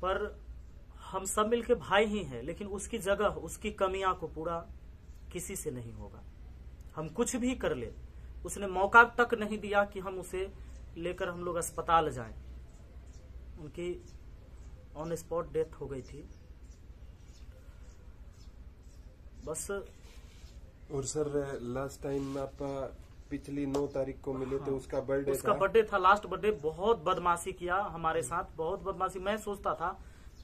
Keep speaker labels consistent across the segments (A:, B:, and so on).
A: पर हम सब मिलके भाई ही हैं, लेकिन उसकी जगह, उसकी कमियां को पूरा किसी से नहीं होगा। हम कुछ भी कर ले, उसने मौका तक नहीं दिया कि हम उसे लेकर हम लोग अस्पताल जाएं। उनकी ऑन स्पॉट डेथ हो गई थी बस।
B: और सर लास्ट टाइम आप पिछली 9 तारीख को मिले थे, उसका बर्थडे
A: उसका बर्थडे था, लास्ट बर्थडे। बहुत बदमाशी किया हमारे साथ, बहुत बदमाशी। मैं सोचता था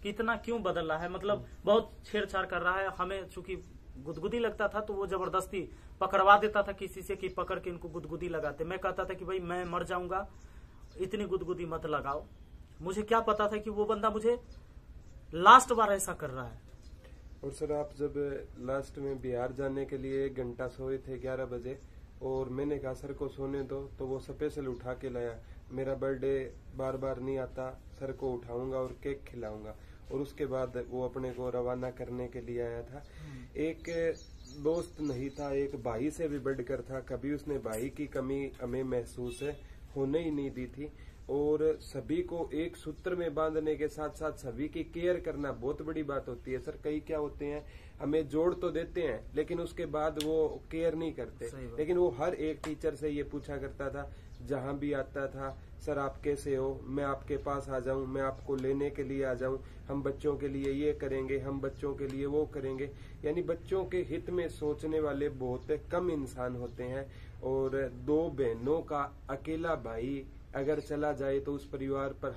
A: कि इतना क्यों बदल रहा है, मतलब बहुत छेड़छाड़ कर रहा है। हमें चूंकि गुदगुदी लगता था तो वो जबरदस्ती पकड़वा देता था किसी से कि पकड़ के इनको गुदगुदी लगाते। मैं कहता था कि भाई मैं मर जाऊंगा, इतनी गुदगुदी मत लगाओ। मुझे क्या पता था कि वो बंदा मुझे लास्ट बार ऐसा कर रहा है।
B: और सर आप जब लास्ट में बिहार जाने के लिए 1 घंटा सोए थे 11 बजे, और मैंने कहा सर को सोने दो, तो वो स्पेशल उठा के लाया। मेरा बर्थडे बार बार नहीं आता, सर को उठाऊंगा और केक खिलाऊंगा। और उसके बाद वो अपने को रवाना करने के लिए आया था। एक दोस्त नहीं था, एक भाई से भी बढ़कर था। कभी उसने भाई की कमी हमें महसूस होने ही नहीं दी थी। और सभी को एक सूत्र में बांधने के साथ साथ सभी की केयर करना बहुत बड़ी बात होती है। सर कई क्या होते हैं, हमें जोड़ तो देते हैं लेकिन उसके बाद वो केयर नहीं करते। लेकिन वो हर एक टीचर से ये पूछा करता था, जहां भी आता था, सर आप कैसे हो, मैं आपके पास आ जाऊं, मैं आपको लेने के लिए आ जाऊं, हम बच्चों के लिए ये करेंगे, हम बच्चों के लिए वो करेंगे। यानी बच्चों के हित में सोचने वाले बहुत कम इंसान होते हैं। और 2 बहनों का अकेला भाई अगर चला जाए तो उस परिवार पर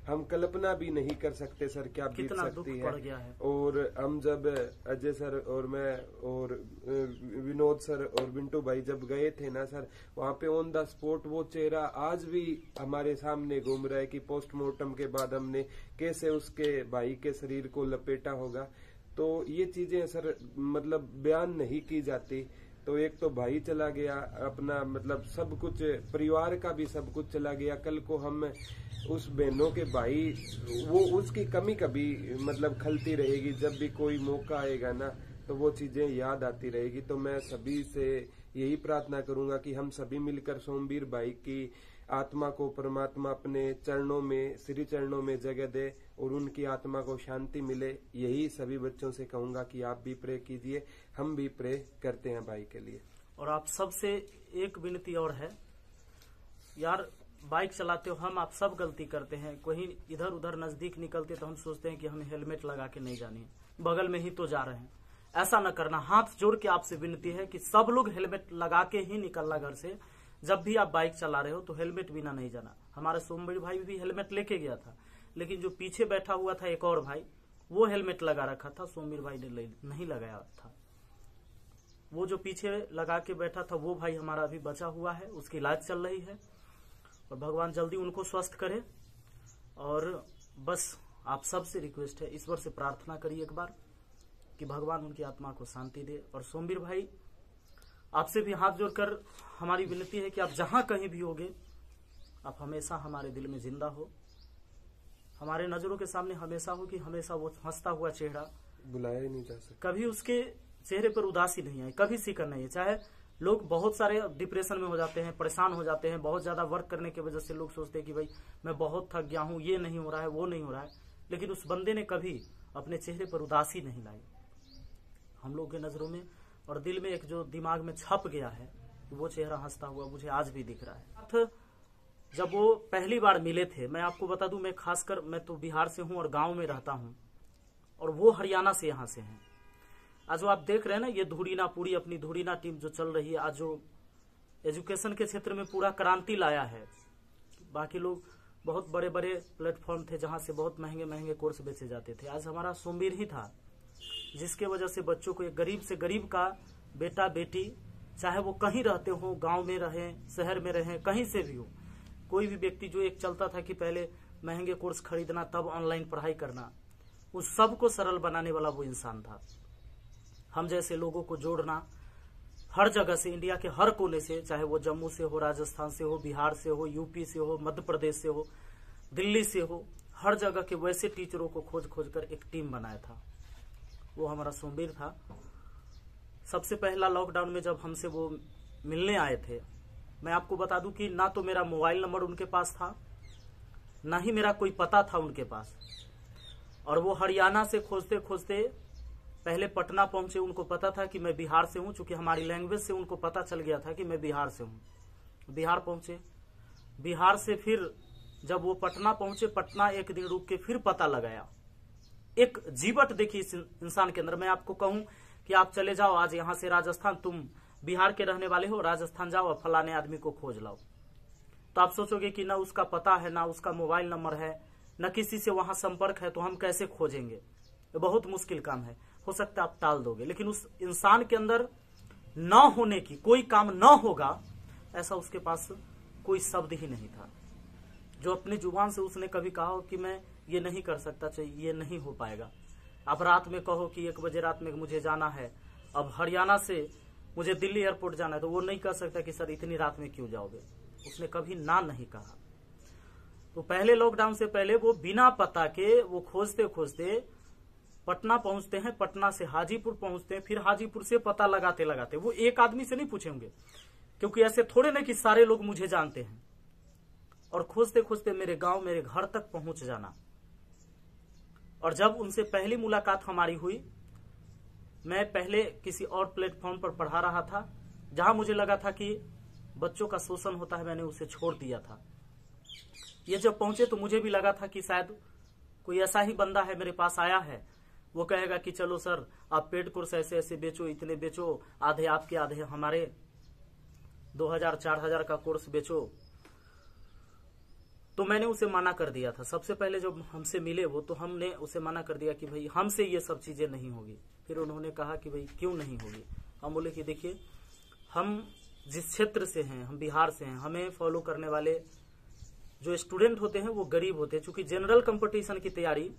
B: हम कल्पना भी नहीं कर सकते सर क्या बीत सकती है। और हम जब अजय सर और मैं और विनोद सर और बिंटू भाई जब गए थे ना सर, वहाँ पे ऑन द स्पॉट वो चेहरा आज भी हमारे सामने घूम रहा है कि पोस्टमार्टम के बाद हमने कैसे उसके भाई के शरीर को लपेटा होगा। तो ये चीजें सर मतलब बयान नहीं की जाती। तो एक तो भाई चला गया अपना, मतलब सब कुछ, परिवार का भी सब कुछ चला गया। कल को हम उस बहनों के भाई, वो उसकी कमी कभी मतलब खलती रहेगी। जब भी कोई मौका आएगा ना तो वो चीजें याद आती रहेगी। तो मैं सभी से यही प्रार्थना करूंगा कि हम सभी मिलकर सोमवीर भाई की आत्मा को परमात्मा अपने चरणों में, श्री चरणों में जगह दे और उनकी आत्मा को शांति मिले। यही सभी बच्चों से कहूंगा कि आप भी प्रे कीजिए, हम भी प्रे करते हैं भाई के लिए।
A: और आप सबसे एक विनती और है यार, बाइक चलाते हो हम आप सब गलती करते हैं। कहीं इधर उधर नजदीक निकलते तो हम सोचते हैं कि हमें हेलमेट लगा के नहीं जानी है, बगल में ही तो जा रहे हैं। ऐसा न करना। हाथ जोड़ के आपसे विनती है कि सब लोग हेलमेट लगा के ही निकलना घर से। जब भी आप बाइक चला रहे हो तो हेलमेट बिना नहीं जाना। हमारा सोमवीर भाई भी हेलमेट लेके गया था, लेकिन जो पीछे बैठा हुआ था एक और भाई, वो हेलमेट लगा रखा था, सोमवीर भाई ने नहीं लगाया था। वो जो पीछे लगा के बैठा था वो भाई हमारा अभी बचा हुआ है, उसकी इलाज चल रही है और भगवान जल्दी उनको स्वस्थ करे। और बस आप सबसे रिक्वेस्ट है, ईश्वर से प्रार्थना करिए एक बार कि भगवान उनकी आत्मा को शांति दे। और सोमवीर भाई आपसे भी हाथ जोड़कर हमारी विनती है कि आप जहां कहीं भी होगे, आप हमेशा हमारे दिल में जिंदा हो, हमारे नजरों के सामने हमेशा हो, कि हमेशा वो हंसता हुआ चेहरा,
B: बुलाया ही नहीं जा सकता,
A: कभी उसके चेहरे पर उदासी नहीं आई, कभी शिकन नहीं है। चाहे लोग बहुत सारे डिप्रेशन में हो जाते हैं, परेशान हो जाते हैं, बहुत ज्यादा वर्क करने की वजह से लोग सोचते हैं कि भाई मैं बहुत थक गया हूं, ये नहीं हो रहा है, वो नहीं हो रहा है, लेकिन उस बंदे ने कभी अपने चेहरे पर उदासी नहीं लाई हम लोग के नजरों में। और दिल में एक जो दिमाग में छप गया है कि वो चेहरा हंसता हुआ मुझे आज भी दिख रहा है। जब वो पहली बार मिले थे, मैं आपको बता दूं, मैं खासकर मैं तो बिहार से हूं और गांव में रहता हूं, और वो हरियाणा से यहाँ से हैं। आज जो आप देख रहे हैं ना, ये धुरीना, पूरी अपनी धुरीना टीम जो चल रही है, आज जो एजुकेशन के क्षेत्र में पूरा क्रांति लाया है। बाकी लोग बहुत बड़े बड़े प्लेटफॉर्म थे जहां से बहुत महंगे महंगे कोर्स बेचे जाते थे, आज हमारा सोमवीर ही था जिसके वजह से बच्चों को, एक गरीब से गरीब का बेटा बेटी, चाहे वो कहीं रहते हो, गांव में रहें, शहर में रहें, कहीं से भी हो, कोई भी व्यक्ति, जो एक चलता था कि पहले महंगे कोर्स खरीदना तब ऑनलाइन पढ़ाई करना, उस सब को सरल बनाने वाला वो इंसान था। हम जैसे लोगों को जोड़ना हर जगह से, इंडिया के हर कोने से, चाहे वो जम्मू से हो, राजस्थान से हो, बिहार से हो, यूपी से हो, मध्य प्रदेश से हो, दिल्ली से हो, हर जगह के वैसे टीचरों को खोज खोज कर एक टीम बनाया था, वो हमारा सोमवीर था। सबसे पहला लॉकडाउन में जब हमसे वो मिलने आए थे, मैं आपको बता दूं कि ना तो मेरा मोबाइल नंबर उनके पास था, ना ही मेरा कोई पता था उनके पास। और वो हरियाणा से खोजते खोजते पहले पटना पहुंचे। उनको पता था कि मैं बिहार से हूं, चूंकि हमारी लैंग्वेज से उनको पता चल गया था कि मैं बिहार से हूं। बिहार पहुंचे, बिहार से फिर जब वो पटना पहुंचे, पटना एक दिन रुक के फिर पता लगाया। एक जीवट देखी इस इंसान के अंदर। मैं आपको कहूं कि आप चले जाओ आज यहां से राजस्थान, तुम बिहार के रहने वाले हो, राजस्थान जाओ और फलाने आदमी को खोज लाओ, तो आप सोचोगे कि ना उसका पता है, ना उसका मोबाइल नंबर है, न किसी से वहां संपर्क है, तो हम कैसे खोजेंगे? ये बहुत मुश्किल काम है। हो सकता है आप टाल दोगे, लेकिन उस इंसान के अंदर न होने की, कोई काम न होगा ऐसा उसके पास कोई शब्द ही नहीं था, जो अपनी जुबान से उसने कभी कहा हो कि मैं ये नहीं कर सकता, चाहिए ये नहीं हो पाएगा। आप रात में कहो कि 1 बजे रात में मुझे जाना है, अब हरियाणा से मुझे दिल्ली एयरपोर्ट जाना है, तो वो नहीं कह सकता कि सर इतनी रात में क्यों जाओगे। उसने कभी ना नहीं कहा। तो पहले लॉकडाउन से पहले वो बिना पता के वो खोजते खोजते पटना पहुंचते हैं, पटना से हाजीपुर पहुंचते हैं, फिर हाजीपुर से पता लगाते लगाते, वो एक आदमी से नहीं पूछेंगे, क्योंकि ऐसे थोड़े ना कि सारे लोग मुझे जानते हैं, और खोजते खोजते मेरे गांव, मेरे घर तक पहुंच जाना। और जब उनसे पहली मुलाकात हमारी हुई, मैं पहले किसी और प्लेटफॉर्म पर पढ़ा रहा था, जहां मुझे लगा था कि बच्चों का शोषण होता है, मैंने उसे छोड़ दिया था। ये जब पहुंचे तो मुझे भी लगा था कि शायद कोई ऐसा ही बंदा है मेरे पास आया है, वो कहेगा कि चलो सर आप पेड कोर्स ऐसे ऐसे बेचो, इतने बेचो, आधे आपके आधे हमारे, 2000-4000 का कोर्स बेचो। तो मैंने उसे मना कर दिया था। सबसे पहले जब हमसे मिले वो, तो हमने उसे मना कर दिया कि भाई हमसे ये सब चीजें नहीं होगी। फिर उन्होंने कहा कि भाई क्यों नहीं होगी? हम बोले कि देखिए, हम जिस क्षेत्र से हैं, हम बिहार से हैं, हमें फॉलो करने वाले जो स्टूडेंट होते हैं वो गरीब होते हैं। चूंकि जनरल कंपटीशन की तैयारी,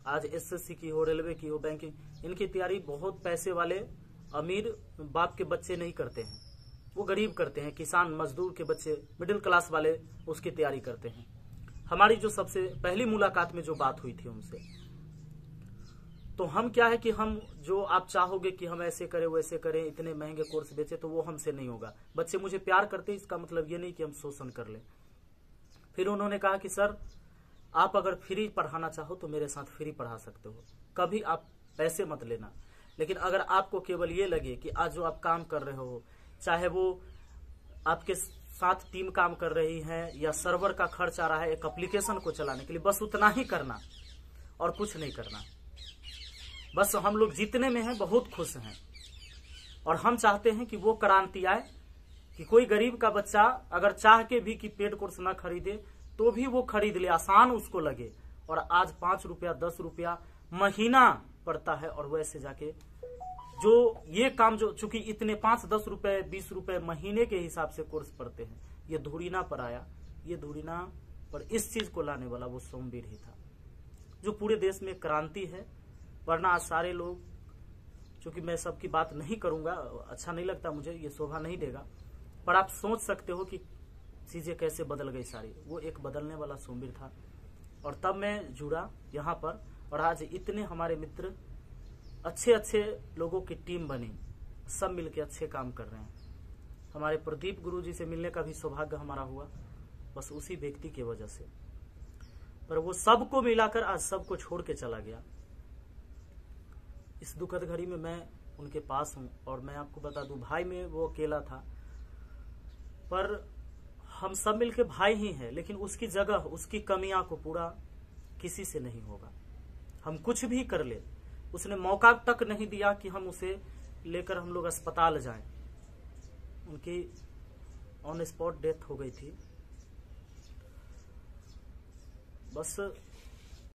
A: आज एसएससी की हो, रेलवे की हो, बैंकिंग, इनकी तैयारी बहुत पैसे वाले अमीर बाप के बच्चे नहीं करते हैं, वो गरीब करते हैं। किसान मजदूर के बच्चे, मिडिल क्लास वाले उसकी तैयारी करते हैं। हमारी जो सबसे पहली मुलाकात में जो बात हुई थी उनसे, तो हम क्या है कि हम जो आप चाहोगे कि हम ऐसे करें वैसे करें, इतने महंगे कोर्स बेचे, तो वो हमसे नहीं होगा। बच्चे मुझे प्यार करते, इसका मतलब ये नहीं कि हम शोषण कर ले। फिर उन्होंने कहा कि सर आप अगर फ्री पढ़ाना चाहो तो मेरे साथ फ्री पढ़ा सकते हो, कभी आप पैसे मत लेना। लेकिन अगर आपको केवल ये लगे कि आज जो आप काम कर रहे हो, चाहे वो आपके साथ टीम काम कर रही है या सर्वर का खर्च आ रहा है एक एप्लीकेशन को चलाने के लिए, बस उतना ही करना और कुछ नहीं करना। बस हम लोग जितने में हैं बहुत खुश हैं, और हम चाहते हैं कि वो क्रांति आए कि कोई गरीब का बच्चा अगर चाह के भी कि पेड कोर्स ना खरीदे तो भी वो खरीद ले, आसान उसको लगे। और आज 5 रुपया 10 रुपया महीना पड़ता है, और वैसे जाके जो ये काम जो चूंकि इतने 5-10 रुपए 20 रुपए महीने के हिसाब से कोर्स पढ़ते हैं, ये धुरीना पर आया। ये धुरीना पर इस चीज को लाने वाला वो सोमवीर ही था, जो पूरे देश में क्रांति है। वरना आज सारे लोग, चूंकि मैं सबकी बात नहीं करूंगा, अच्छा नहीं लगता मुझे, ये शोभा नहीं देगा, पर आप सोच सकते हो कि चीजें कैसे बदल गई सारी। वो एक बदलने वाला सोमवीर था। और तब मैं जुड़ा यहाँ पर, और आज इतने हमारे मित्र, अच्छे अच्छे लोगों की टीम बनी, सब मिलके अच्छे काम कर रहे हैं। हमारे प्रदीप गुरुजी से मिलने का भी सौभाग्य हमारा हुआ, बस उसी व्यक्ति की वजह से। पर वो सबको मिलाकर आज सबको छोड़ के चला गया। इस दुखद घड़ी में मैं उनके पास हूं, और मैं आपको बता दूं, भाई में वो अकेला था, पर हम सब मिलके भाई ही हैं। लेकिन उसकी जगह, उसकी कमियां को पूरा किसी से नहीं होगा। हम कुछ भी कर ले, उसने मौका तक नहीं दिया कि हम उसे लेकर हम लोग अस्पताल जाएं। उनकी ऑन स्पॉट डेथ हो गई थी। बस